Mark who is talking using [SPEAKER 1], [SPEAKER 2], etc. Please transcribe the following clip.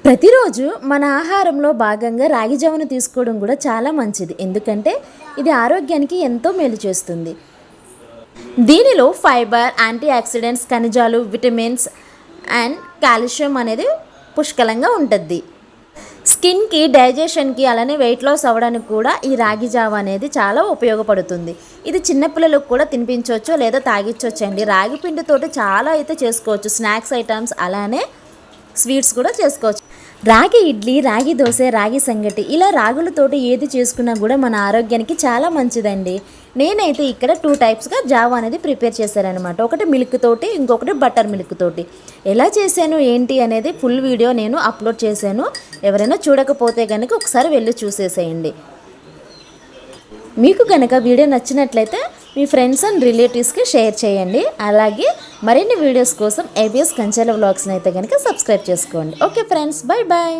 [SPEAKER 1] ప్రతిరోజు మన ఆహారంలో భాగంగా రాగి జావను తీసుకోవడం కూడా చాలా మంచిది. ఎందుకంటే ఇది ఆరోగ్యానికి ఎంతో మేలు చేస్తుంది. దీనిలో ఫైబర్, యాంటీ ఆక్సిడెంట్స్, ఖనిజాలు, విటమిన్స్ అండ్ కాల్షియం అనేది పుష్కలంగా ఉంటుంది. స్కిన్కి, డైజెషన్కి, అలానే వెయిట్ లాస్ అవ్వడానికి కూడా ఈ రాగి జావ అనేది చాలా ఉపయోగపడుతుంది. ఇది చిన్నపిల్లలకు కూడా తినిపించవచ్చు లేదా తాగించవచ్చు అండి. రాగి పిండితోటి చాలా అయితే చేసుకోవచ్చు. స్నాక్స్ ఐటమ్స్ అలానే స్వీట్స్ కూడా చేసుకోవచ్చు. రాగి ఇడ్లీ, రాగి దోశ, రాగి సంగటి ఇలా రాగులతోటి ఏది చేసుకున్నా కూడా మన ఆరోగ్యానికి చాలా మంచిదండి. నేనైతే ఇక్కడ 2 టైప్స్గా జావా అనేది ప్రిపేర్ చేశానమాట. ఒకటి మిల్క్ తోటి, ఇంకొకటి బటర్ మిల్క్ తోటి. ఎలా చేశాను ఏంటి అనేది ఫుల్ వీడియో నేను అప్లోడ్ చేశాను. ఎవరైనా చూడకపోతే కనుక ఒకసారి వెళ్ళి చూసేసేయండి. మీకు కనుక వీడియో నచ్చినట్లయితే మీ ఫ్రెండ్స్ అండ్ రిలేటివ్స్కి షేర్ చేయండి. అలాగే మరిన్ని వీడియోస్ కోసం ఏబిఎస్ కంచెల వ్లాగ్స్ని అయితే కనుక సబ్స్క్రైబ్ చేసుకోండి. Okay friends, bye bye.